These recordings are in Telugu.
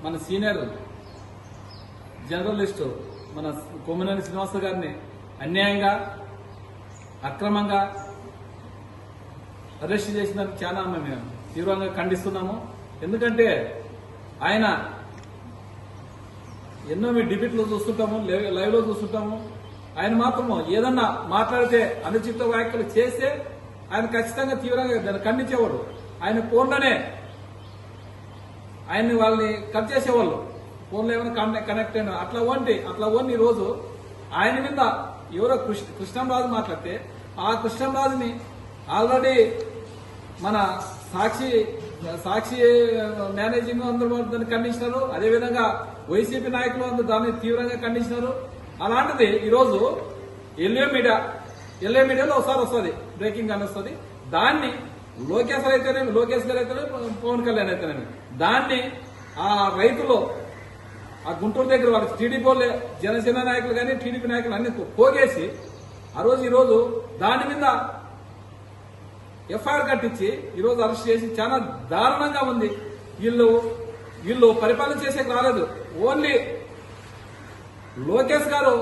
మన సీనియర్ జర్నలిస్టు మన కొమ్మినేని శ్రీనివాస గారిని అన్యాయంగా అక్రమంగా అరెస్ట్ చేసినందుకు చాలా మేము తీవ్రంగా ఖండిస్తున్నాము. ఎందుకంటే ఆయన ఎన్నో మీ డిబేట్లో చూస్తుంటాము, లైవ్ లో చూస్తుంటాము. ఆయన మాత్రము ఏదన్నా మాట్లాడితే అనుచిత వ్యాఖ్యలు చేస్తే ఆయన ఖచ్చితంగా తీవ్రంగా దాన్ని ఖండించేవాడు. ఆయన ఫోన్లోనే ఆయన్ని వాళ్ళని కట్ చేసేవాళ్ళు, ఫోన్లో ఏమైనా కనెక్ట్ అయినా అట్లా ఓన్ ఈ రోజు ఆయన మీద ఎవరో కృష్ణంరాజు మాట్లాడితే ఆ కృష్ణంరాజుని ఆల్రెడీ మన సాక్షి మేనేజింగ్ అందరూ దాన్ని ఖండించినారు. అదేవిధంగా వైసీపీ నాయకులు అందరూ దాన్ని తీవ్రంగా ఖండించినారు. అలాంటిది ఈరోజు ఎల్ఏ మీడియాలో ఒకసారి వస్తుంది, బ్రేకింగ్ అని వస్తుంది. దాన్ని లోకేష్ గారు అయితేనేమి పవన్ కళ్యాణ్ అయితేనేమి దాన్ని ఆ రైతులు ఆ గుంటూరు దగ్గర వాళ్ళకి టీడీపీ జనసేన నాయకులు కానీ టీడీపీ నాయకులు అన్ని పోగేసి ఈరోజు దాని మీద ఎఫ్ఐఆర్ కట్టించి ఈరోజు అరెస్ట్ చేసి చాలా దారుణంగా ఉంది. వీళ్ళు పరిపాలన చేసేకి రాలేదు. ఓన్లీ లోకేష్ గారు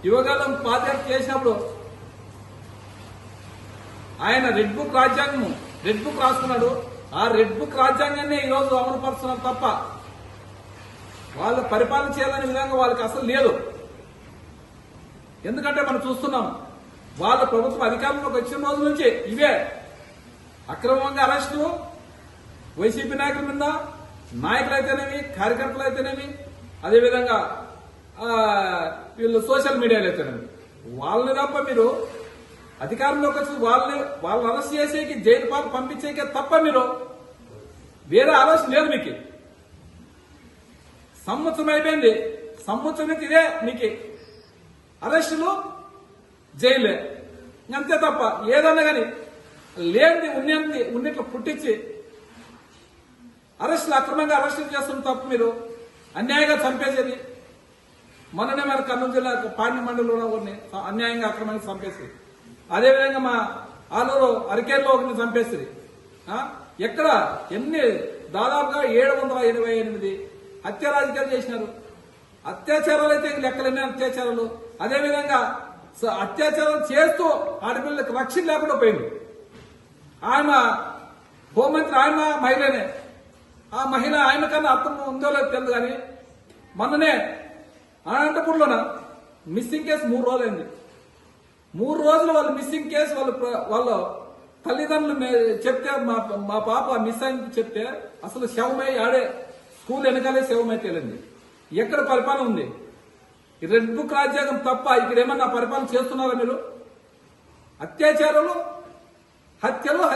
యువగాలం పాదయాత్ర చేసినప్పుడు ఆయన రెడ్ బుక్ రాసుకున్నాడు. ఆ రెడ్ బుక్ రాజ్యాంగాన్ని ఈరోజు అమలు పరుస్తున్నారు తప్ప వాళ్ళు పరిపాలన చేయాలనే విధంగా వాళ్ళకి అసలు లేదు. ఎందుకంటే మనం చూస్తున్నాం, వాళ్ళ ప్రభుత్వం అధికారంలోకి వచ్చిన రోజు నుంచి ఇవే అక్రమంగా అరెస్టులు, వైసీపీ నాయకుల మీద, నాయకులైతేనేమి కార్యకర్తలు అయితేనేమి, అదేవిధంగా వీళ్ళు సోషల్ మీడియాలో అయితేనేమి వాళ్ళని తప్ప మీరు అధికారంలోకి వచ్చి వాళ్ళని అరెస్ట్ చేసేకి జైలు పాటు పంపించేకే తప్ప మీరు వేరే ఆలోచన లేదు. మీకు సంవత్సరం అయిపోయింది, సంవత్సరం నుంచి ఇదే మీకు అరెస్టులు, జైలే, అంతే తప్ప ఏదన్నా కానీ లేనిది ఉన్నట్లు పుట్టించి అక్రమంగా అరెస్టులు చేస్తున్న తప్ప మీరు అన్యాయంగా చంపేసేది. మొన్ననే మన కర్నూలు జిల్లా పాండ్య మండలంలో ఒకరిని అన్యాయంగా అక్రమంగా చంపేసి, అదేవిధంగా మా ఆలూరు అరికేరులో ఒకరిని చంపేస్తుంది. ఎక్కడ దాదాపుగా 788 హత్య రాజకీయాలు చేసినారు. అత్యాచారాలు అయితే లెక్కలన్నీ అత్యాచారాలు. అదేవిధంగా అత్యాచారం చేస్తూ ఆడపిల్లలకు రక్షణ లేకుండా పోయింది. ఆయన హోంమంత్రి, ఆయన మహిళనే. ఆ మహిళ ఆయన కన్నా అర్థం ఉందో లేదో తెలియదు. కానీ మొన్ననే అనంతపూర్లోన మిస్సింగ్ కేసు 3 రోజులైంది. 3 రోజులు వాళ్ళు మిస్సింగ్ కేసు వాళ్ళ తల్లిదండ్రులు చెప్తే మా పాప మిస్ అయింది చెప్తే అసలు శవమై ఆడే స్కూల్ వెనకాలే శవమై తేలింది. ఎక్కడ పరిపాలన ఉంది? రెడ్ బుక్ రాజ్యాంగం తప్ప ఇక్కడ ఏమన్నా పరిపాలన చేస్తున్నారా మీరు? అత్యాచారాలు,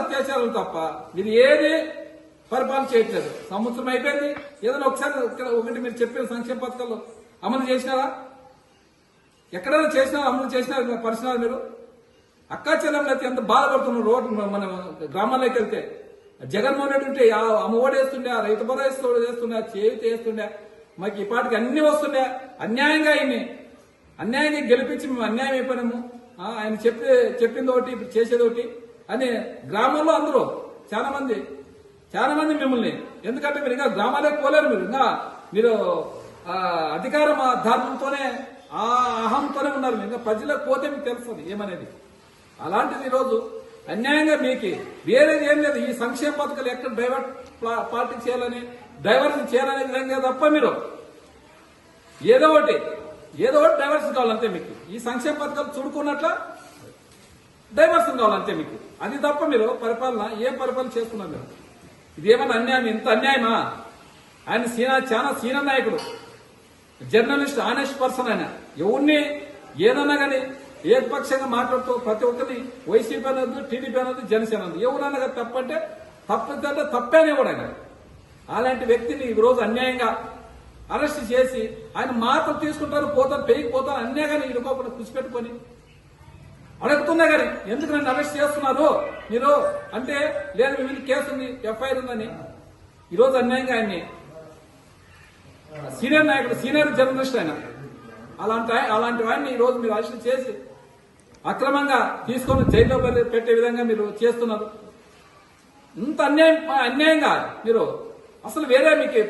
అత్యాచారాలు తప్ప మీరు ఏది పరిపాలన చేయట్లేదు. సంవత్సరం అయిపోయింది. ఏదైనా ఒకటి మీరు చెప్పిన సంక్షేమ పథకాలు అమలు చేసినారా? ఎక్కడైనా చేసినారా? అమలు చేసినారా? పరిచినారా మీరు? అక్కా చెల్లెమ్మలు అయితే ఎంత బాధపడుతున్నారు. రోడ్డు మన గ్రామాల్లోకి వెళ్తే జగన్మోహన్ రెడ్డి ఉంటే అమ్మఒడి వేస్తుండే, రైతు భరోసా వేస్తుండే, చేతి వేస్తుండే, మాకు ఈ పాటికి అన్ని వస్తుండే. అన్యాయంగా గెలిపించి మేము అన్యాయం అయిపోయినాము. ఆయన చెప్పింది ఒకటి ఇప్పుడు చేసేది ఒకటి అని గ్రామంలో అందరూ చాలా మంది మిమ్మల్ని, ఎందుకంటే మీరు ఇంకా గ్రామాలకు పోలేరు. మీరు అధికారం ధర్మంతోనే ఆ అహంతోనే ఉన్నారు. ఇంకా ప్రజలకు పోతే మీకు తెలుస్తుంది ఏమనేది. అలాంటిది ఈరోజు అన్యాయంగా మీకు వేరేది ఏం లేదు. ఈ సంక్షేమ పథకాలు ఎక్కడ డైవర్షన్ చేయాలనే విధంగా తప్ప మీరు ఏదో ఒకటి డైవర్షన్ కావాలంతే మీకు. ఈ సంక్షేమ పథకాలు చూడుకున్నట్ల డైవర్షన్ కావాలంతే మీకు. అది తప్ప మీరు ఏం పరిపాలన చేస్తున్నారు మీరు? ఇదేమన్నా అన్యాయం? ఇంత అన్యాయమా? ఆయన చాలా సీనియర్ నాయకుడు, జర్నలిస్ట్, ఆనెస్ట్ పర్సన్. ఆయన ఎవరిని ఏదన్నా కానీ ఏకపక్షంగా మాట్లాడుతూ ప్రతి ఒక్కరిని వైసీపీ అనొద్దు, టీడీపీ అనొద్దు, జనసేన అనొద్దు, ఎవరన్నా తప్పంటే తప్పేనే కూడా. ఆయన అలాంటి వ్యక్తిని ఈ రోజు అన్యాయంగా అరెస్ట్ చేసి ఆయన మాత్రం తీసుకుంటారు, పోతారు, పెరిగిపోతారు. అన్యాయంగా ఇరుకోకుండా కూర్చిపెట్టుకొని అడుగుతున్నా కానీ ఎందుకు నన్ను అరెస్ట్ చేస్తున్నారు మీరు అంటే, లేదు మీ మీద కేసు ఉంది, ఎఫ్ఐఆర్ ఉందని ఈరోజు అన్యాయంగా ఆయన్ని సీనియర్ నాయకుడు, సీనియర్ జర్నలిస్ట్ ఆయన, అలాంటి వాడిని ఈరోజు మీరు అరెస్ట్ చేసి అక్రమంగా తీసుకొని జైల్లో పెట్టే విధంగా మీరు చేస్తున్నారు. ఇంత అన్యాయంగా మీరు అసలు వేరే మీకు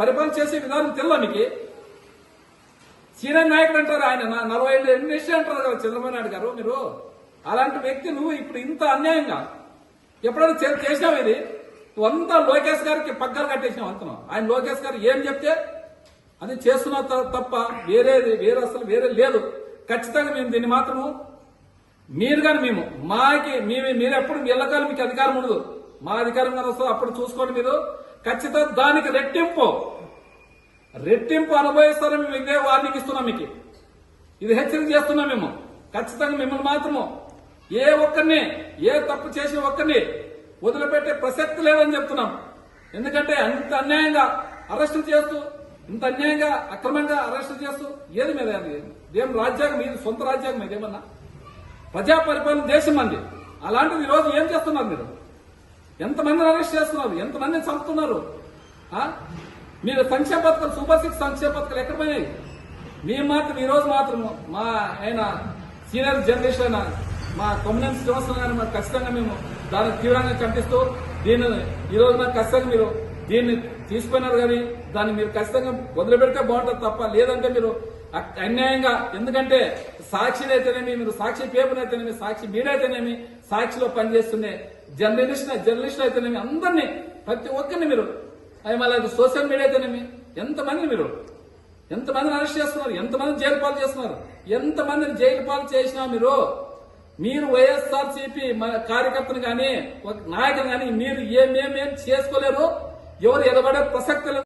పరిపాలన చేసే విధానం తెల్ల మీకు సీనియర్ నాయకుడు అంటారు ఆయన 40 ఏళ్ళు ఇండస్ట్రీ అంటారు కదా చంద్రబాబు నాయుడు గారు మీరు అలాంటి వ్యక్తి నువ్వు ఇప్పుడు ఇంత అన్యాయంగా ఎప్పుడైనా చేసినావు ఇది అంతా లోకేష్ గారికి పగ్గాలు కట్టేసినావు అంటున్నావు ఆయన లోకేష్ గారు ఏం చెప్తే అది చేస్తున్నావు తప్ప వేరే అసలు వేరే లేదు ఖచ్చితంగా మేము దీన్ని మాత్రము మీరు కానీ మేము మీరు ఎప్పుడు ఎల్లకాలం మీకు అధికారం ఉండదు మా అధికారం కానీ వస్తుంది అప్పుడు చూసుకోండి మీరు ఖచ్చితంగా దానికి రెట్టింపు అనుభవిస్తారని మేము ఇదే వార్నింగ్ ఇస్తున్నాం మీకు ఇది హెచ్చరిక చేస్తున్నాం మేము ఖచ్చితంగా మిమ్మల్ని మాత్రము ఏ తప్పు చేసిన ఒక్కరిని వదిలిపెట్టే ప్రసక్తి లేదని చెప్తున్నాం ఎందుకంటే అంత అన్యాయంగా అరెస్టులు చేస్తూ ఇంత అన్యాయంగా అక్రమంగా అరెస్టులు చేస్తూ ఏది మీద ఏం రాజ్యాంగం మీది సొంత రాజ్యాంగం ఇదేమన్నా ప్రజా పరిపాలన దేశం మంది అలాంటిది ఈరోజు ఏం చేస్తున్నారు మీరు ఎంతమందిని అరెస్ట్ చేస్తున్నారు ఎంతమందిని చంపుతున్నారు మీరు సంక్షేమ పథకాలు సూపర్ 6 సంక్షేమ పథకాలు ఎక్కడ పోయినాయి మేము మాత్రం ఈ రోజు మాత్రం మా ఆయన సీనియర్ జర్నలిస్ట్ అయిన మా కొమ్మనేని శ్రీనివాసరావు గారిని మాకు ఖచ్చితంగా మేము దాన్ని తీవ్రంగా ఖండిస్తూ దీన్ని ఈ రోజున ఖచ్చితంగా మీరు దీన్ని తీసుకున్నారు కానీ దాన్ని మీరు ఖచ్చితంగా వదిలిపెడితే బాగుంటుంది తప్ప లేదంటే మీరు అన్యాయంగా ఎందుకంటే సాక్షినైతేనేమి మీరు సాక్షి పేపర్ అయితేనేమి సాక్షి మీడియా అయితేనేమి సాక్షిలో పనిచేస్తుండే జర్నలిస్ట్ అయితేనేమి అందరినీ ప్రతి ఒక్కరిని మీరు మళ్ళీ సోషల్ మీడియా అయితేనేమి ఎంతమందిని అరెస్ట్ చేస్తున్నారు ఎంతమంది జైలు పాలు చేస్తున్నారు ఎంతమందిని జైలు పాలు చేసినా మీరు వైఎస్ఆర్సీపీ కార్యకర్తను కానీ నాయకులు కానీ మీరు ఏమేమేం చేసుకోలేరు ఎవరు ఎదబడే ప్రసక్తి లేదు